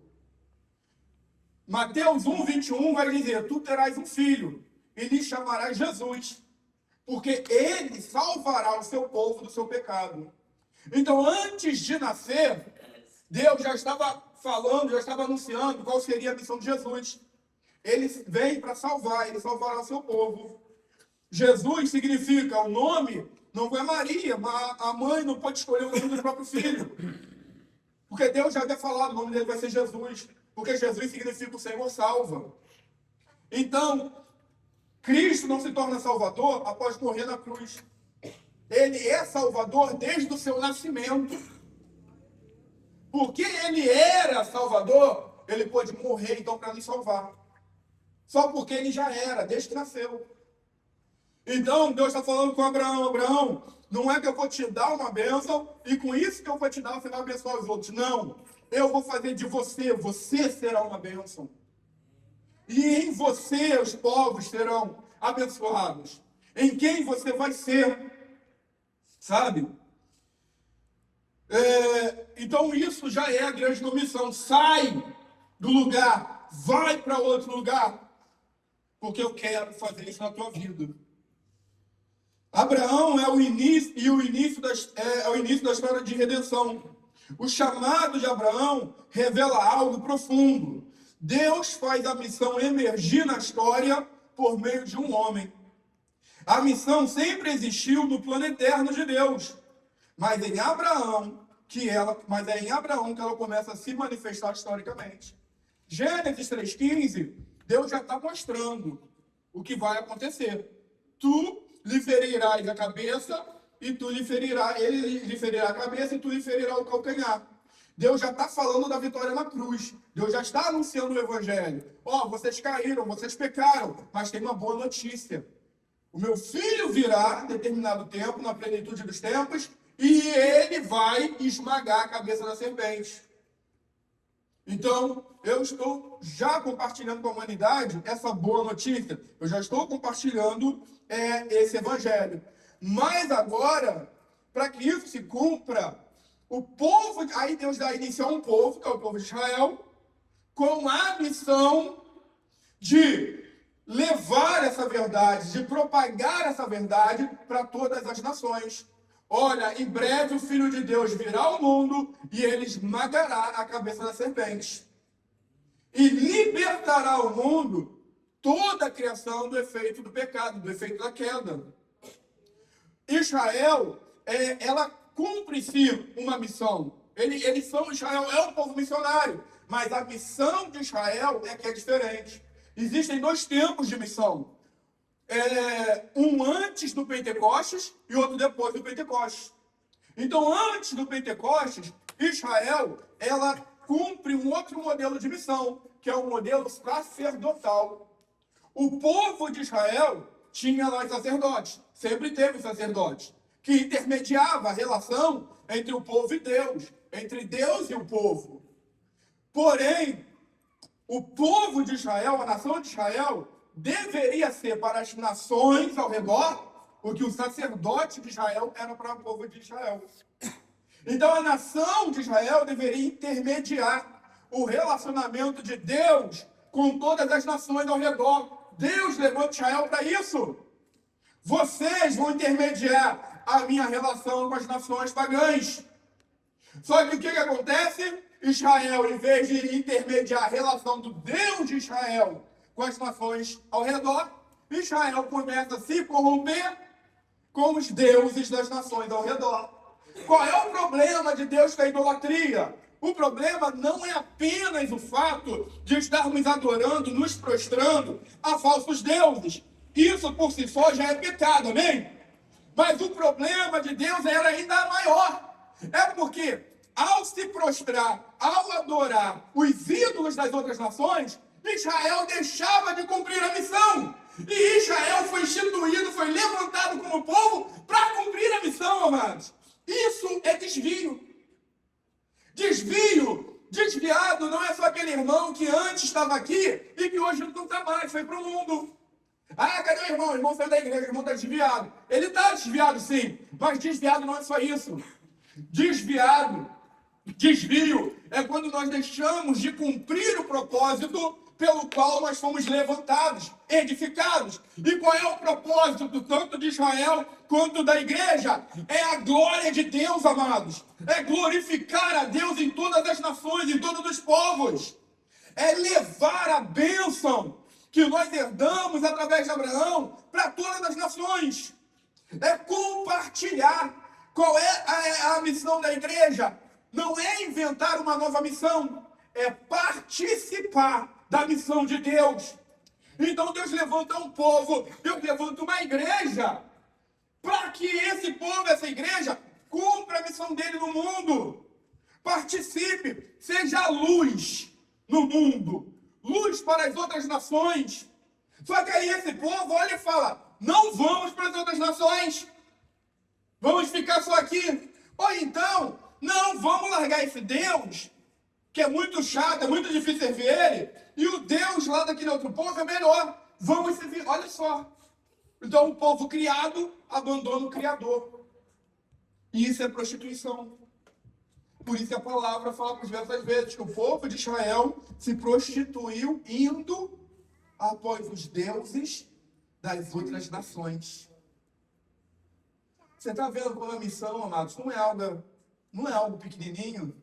Mateus 1, 21 vai dizer: tu terás um filho e lhe chamarás Jesus, porque ele salvará o seu povo do seu pecado. Então, antes de nascer, Deus já estava falando, já estava anunciando qual seria a missão de Jesus. Ele vem para salvar, ele salvará o seu povo. Jesus significa, o nome não é Maria, mas a mãe não pode escolher o nome do próprio filho. Porque Deus já havia falado, o nome dele vai ser Jesus. Porque Jesus significa o Senhor salva. Então, Cristo não se torna Salvador após morrer na cruz. Ele é Salvador desde o seu nascimento. Porque ele era Salvador, ele pôde morrer então para nos salvar. Só porque ele já era, desde que nasceu. Então, Deus está falando com Abraão: Abraão, não é que eu vou te dar uma bênção e com isso que eu vou te dar você vai abençoar os outros. Não, eu vou fazer de você, você será uma bênção. E em você os povos serão abençoados. Em quem você vai ser, sabe? Então isso já é a grande comissão. Sai do lugar, vai para outro lugar, porque eu quero fazer isso na tua vida. Abraão é o início da história de redenção. O chamado de Abraão revela algo profundo. Deus faz a missão emergir na história por meio de um homem. A missão sempre existiu no plano eterno de Deus, mas é em Abraão que ela começa a se manifestar historicamente. Gênesis 3,15, Deus já está mostrando o que vai acontecer. Tu lhe ferirás a cabeça e ele lhe ferirá a cabeça e tu lhe ferirás o calcanhar. Deus já está falando da vitória na cruz. Deus já está anunciando o evangelho. Vocês caíram, vocês pecaram, mas tem uma boa notícia. O meu filho virá em determinado tempo, na plenitude dos tempos, e ele vai esmagar a cabeça da serpente. Então, eu estou já compartilhando com a humanidade essa boa notícia. Eu já estou compartilhando esse evangelho. Mas agora, para que isso se cumpra, o povo, aí Deus dá início a um povo, que é o povo de Israel, com a missão de levar essa verdade, de propagar essa verdade para todas as nações. Olha, em breve o Filho de Deus virá ao mundo e ele esmagará a cabeça da serpente. E libertará o mundo, toda a criação, do efeito do pecado, do efeito da queda. Israel, ela cumpre em si uma missão. Israel é um povo missionário, mas a missão de Israel é que é diferente. Existem dois tempos de missão. Um antes do Pentecostes e outro depois do Pentecostes. Então, antes do Pentecostes, Israel, ela cumpre um outro modelo de missão, que é o modelo sacerdotal. O povo de Israel tinha lá sacerdotes, sempre teve sacerdotes, que intermediava a relação entre o povo e Deus, entre Deus e o povo. Porém, o povo de Israel, a nação de Israel, deveria ser para as nações ao redor o que o sacerdote de Israel era para o povo de Israel. Então a nação de Israel deveria intermediar o relacionamento de Deus com todas as nações ao redor. Deus levou Israel para isso. Vocês vão intermediar a minha relação com as nações pagãs. Só que o que acontece? Israel, em vez de intermediar a relação do Deus de Israel com as nações ao redor, Israel começa a se corromper com os deuses das nações ao redor. Qual é o problema de Deus com a idolatria? O problema não é apenas o fato de estarmos adorando, nos prostrando a falsos deuses. Isso por si só já é pecado, amém? Mas o problema de Deus era ainda maior. É porque ao se prostrar, ao adorar os ídolos das outras nações, Israel deixava de cumprir a missão. E Israel foi instituído, foi levantado como povo para cumprir a missão, amados. Isso é desvio. Desviado não é só aquele irmão que antes estava aqui e que hoje não está mais, foi para o mundo. Cadê o irmão? O irmão saiu da igreja, o irmão está desviado. Ele está desviado sim, mas desviado não é só isso. Desvio é quando nós deixamos de cumprir o propósito pelo qual nós fomos levantados, edificados. E qual é o propósito tanto de Israel quanto da igreja? É a glória de Deus, amados. É glorificar a Deus em todas as nações, em todos os povos. É levar a bênção que nós herdamos através de Abraão para todas as nações. É compartilhar. Qual é a missão da igreja? Não é inventar uma nova missão, é participar da missão de Deus. Então Deus levanta um povo, Deus levanta uma igreja, para que esse povo, essa igreja, cumpra a missão dele no mundo. Participe, seja luz no mundo, luz para as outras nações. Só que aí esse povo olha e fala, não vamos para as outras nações. Vamos ficar só aqui. Ou então, não, vamos largar esse Deus, que é muito chato, é muito difícil servir ele, e o Deus lá daquele outro povo é melhor. Vamos servir, olha só. Então o povo criado abandona o Criador. E isso é prostituição. Por isso que a palavra fala por diversas vezes que o povo de Israel se prostituiu indo após os deuses das outras nações. Você está vendo como a missão, amados, não é algo pequenininho.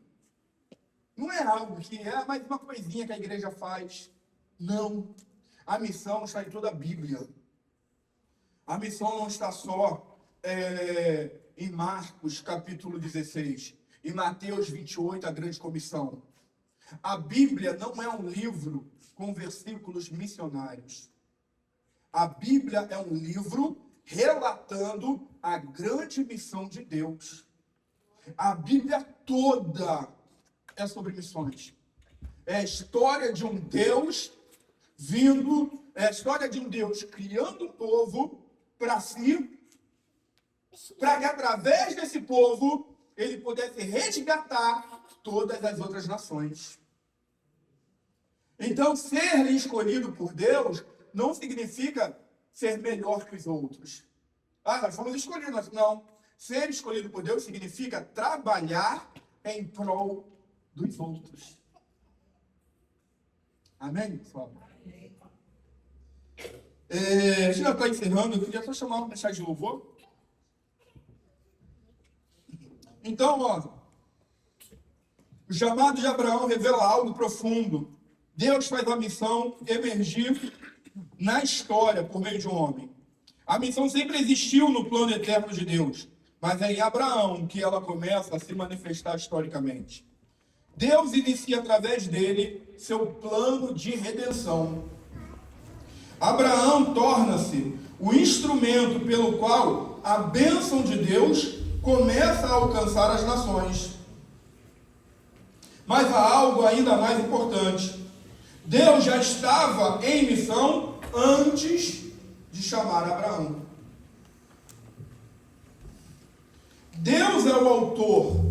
Não é algo que é mais uma coisinha que a igreja faz. Não. A missão está em toda a Bíblia. A missão não está só em Marcos, capítulo 16. Em Mateus 28, a grande comissão. A Bíblia não é um livro com versículos missionários. A Bíblia é um livro relatando a grande missão de Deus. A Bíblia toda é sobre missões. É a história de um Deus vindo, é a história de um Deus criando um povo para si, para que através desse povo ele pudesse resgatar todas as outras nações. Então, ser escolhido por Deus não significa ser melhor que os outros. Nós fomos escolhidos. Não. Ser escolhido por Deus significa trabalhar em prol dos outros. Amém, pessoal? A gente já está encerrando. Eu queria só chamar uma mensagem de louvor. Então, o chamado de Abraão revela algo profundo. Deus faz a missão emergir na história por meio de um homem. A missão sempre existiu no plano eterno de Deus, mas é em Abraão que ela começa a se manifestar historicamente. Deus inicia através dele seu plano de redenção. Abraão torna-se o instrumento pelo qual a bênção de Deus começa a alcançar as nações. Mas há algo ainda mais importante. Deus já estava em missão antes de chamar Abraão. Deus é o autor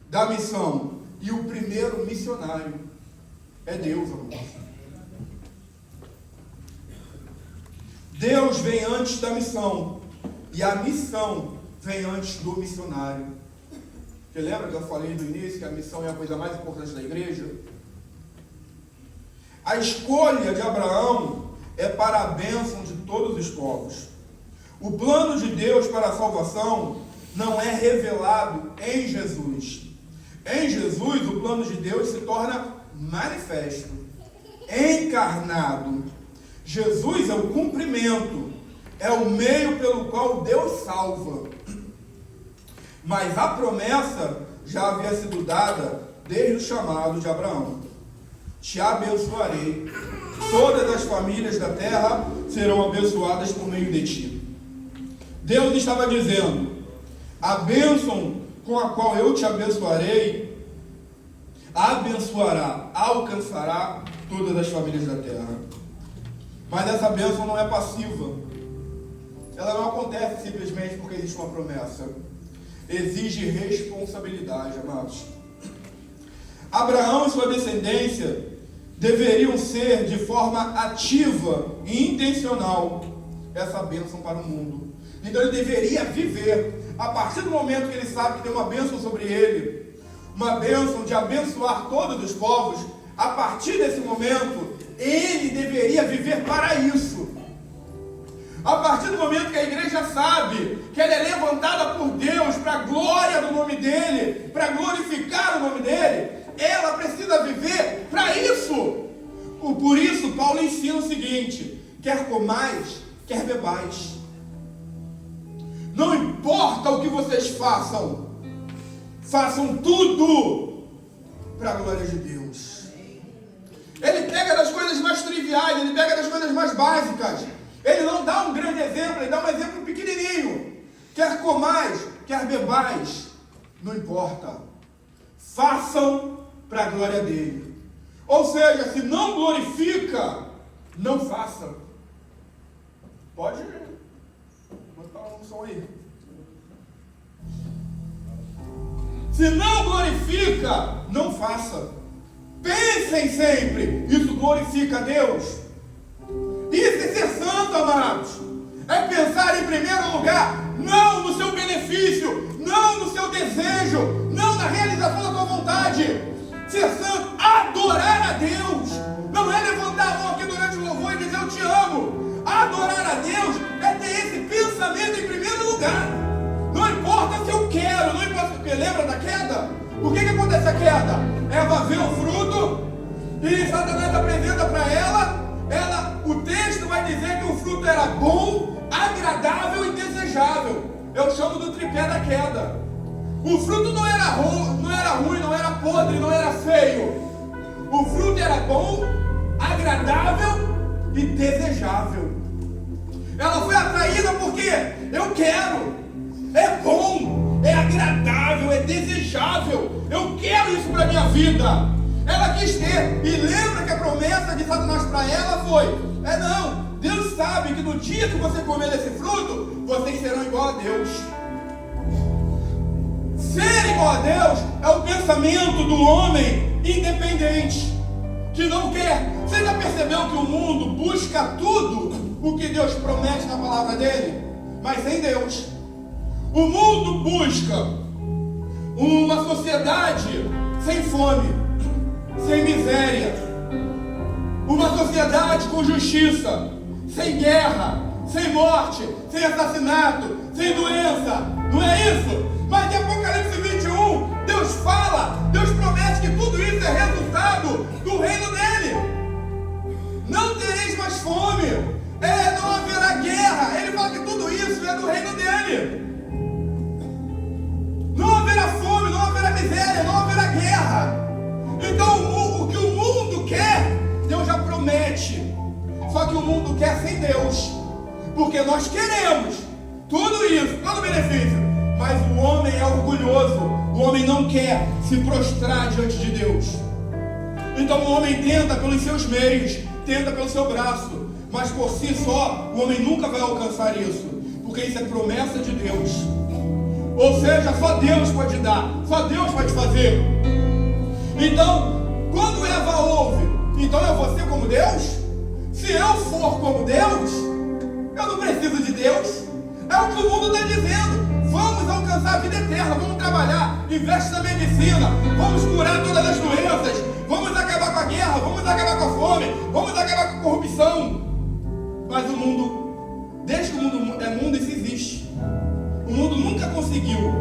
da missão e o primeiro missionário é Deus, amor. Deus vem antes da missão e a missão vem antes do missionário. Você lembra que eu falei no início que a missão é a coisa mais importante da igreja? A escolha de Abraão é para a bênção de todos os povos. O plano de Deus para a salvação não é revelado em Jesus. Em Jesus, o plano de Deus se torna manifesto, encarnado. Jesus é o cumprimento, é o meio pelo qual Deus salva. Mas a promessa já havia sido dada desde o chamado de Abraão. Te abençoarei, todas as famílias da terra serão abençoadas por meio de ti. Deus estava dizendo, a bênção com a qual eu te abençoarei, abençoará, alcançará todas as famílias da terra. Mas essa bênção não é passiva. Ela não acontece simplesmente porque existe uma promessa. Exige responsabilidade, amados. Abraão e sua descendência deveriam ser de forma ativa e intencional essa bênção para o mundo. Então ele deveria viver. A partir do momento que ele sabe que tem uma bênção sobre ele, uma bênção de abençoar todos os povos, a partir desse momento, ele deveria viver para isso. A partir do momento que a igreja sabe que ela é levantada por Deus para a glória do nome dele, para glorificar o nome dele, ela precisa viver para isso. Por isso, Paulo ensina o seguinte: quer comais, quer bebais. Não importa o que vocês façam, façam tudo para a glória de Deus. Ele pega das coisas mais triviais, ele pega das coisas mais básicas. Ele não dá um grande exemplo, ele dá um exemplo pequenininho. Quer comais, quer bebais, não importa. Façam para a glória dele. Ou seja, se não glorifica, não faça. Pode botar um som aí. Se não glorifica, não faça. Pensem sempre, isso glorifica a Deus. Isso é ser santo, amados. É pensar em primeiro lugar, não no seu benefício, não no seu desejo, não na realização da tua vontade. Ser santo, adorar a Deus. Não é levantar a mão aqui durante o louvor e dizer eu te amo. Adorar a Deus é ter esse pensamento em primeiro lugar. Não importa se eu quero, não importa, porque lembra da queda? Por que acontece a queda? Eva vê o fruto e Satanás apresenta para ela, o texto vai dizer que o fruto era bom, agradável e desejável. Eu chamo do tripé da queda. O fruto não era ruim, não era podre, não era feio. O fruto era bom, agradável e desejável. Ela foi atraída porque eu quero. É bom, é agradável, é desejável. Eu quero isso para a minha vida. Ela quis ter. E lembra que a promessa de Satanás para ela foi: não, Deus sabe que no dia que você comer desse fruto, vocês serão igual a Deus. Ser igual a Deus é o pensamento do homem independente, que não quer. Você já percebeu que o mundo busca tudo o que Deus promete na palavra dele? Mas em Deus. O mundo busca uma sociedade sem fome, sem miséria, uma sociedade com justiça, sem guerra, sem morte, sem assassinato, sem doença. Não é isso? Mas em Apocalipse 21, Deus fala, Deus promete que tudo isso é resultado do reino dele. Não tereis mais fome, não haverá guerra. Ele fala que tudo isso é do reino dele. Não haverá fome, não haverá miséria, não haverá guerra. Então o que o mundo quer, Deus já promete. Só que o mundo quer sem Deus, porque nós queremos tudo isso, todo benefício, mas o homem é orgulhoso. O homem não quer se prostrar diante de Deus. Então o homem tenta pelos seus meios, tenta pelo seu braço, mas por si só o homem nunca vai alcançar isso, porque isso é promessa de Deus. Ou seja, só Deus pode dar, só Deus pode fazer. Então, quando Eva ouve, então eu vou ser como Deus? Se eu for como Deus, eu não preciso de Deus. É o que o mundo está dizendo. Vamos alcançar a vida eterna, vamos trabalhar, investe na medicina, vamos curar todas as doenças, vamos acabar com a guerra, vamos acabar com a fome, vamos acabar com a corrupção. Mas o mundo, desde que o mundo é mundo, isso existe. O mundo nunca conseguiu.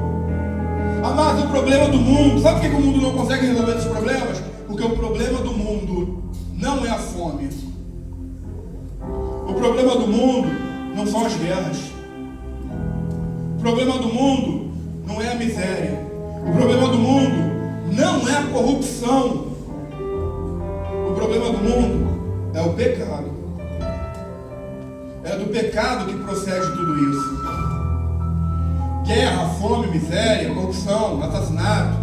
Mas o problema do mundo, sabe por que o mundo não consegue resolver esses problemas? Porque o problema do mundo não é a fome. O problema do mundo não são as guerras. O problema do mundo não é a miséria. O problema do mundo não é a corrupção. O problema do mundo é o pecado. É do pecado que procede tudo isso. Guerra, fome, miséria, corrupção, assassinato,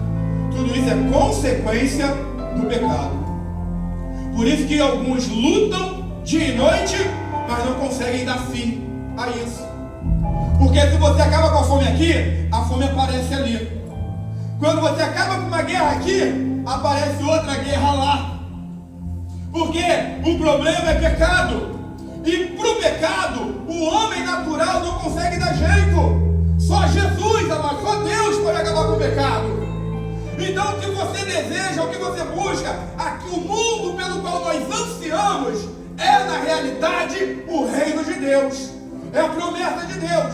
tudo isso é consequência do pecado. Por isso que alguns lutam dia e noite, mas não conseguem dar fim a isso. Porque se você acaba com a fome aqui, a fome aparece ali. Quando você acaba com uma guerra aqui, aparece outra guerra lá. Porque o problema é pecado. E para o pecado, o homem natural não consegue dar jeito. Só Jesus, amado, só Deus pode acabar com o pecado. Então o que você deseja, o que você busca, aqui, o mundo pelo qual nós ansiamos, é na realidade o reino de Deus. É a promessa de Deus.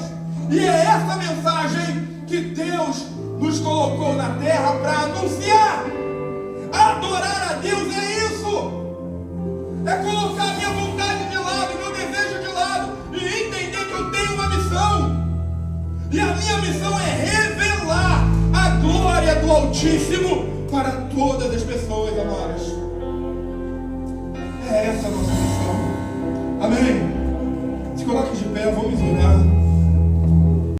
E é essa mensagem que Deus nos colocou na terra para anunciar. Adorar a Deus é isso. É colocar a minha vontade de lado, meu desejo de lado, e entender que eu tenho uma missão. E a minha missão é revelar a glória do Altíssimo para todas as pessoas, amadas. É essa a nossa missão.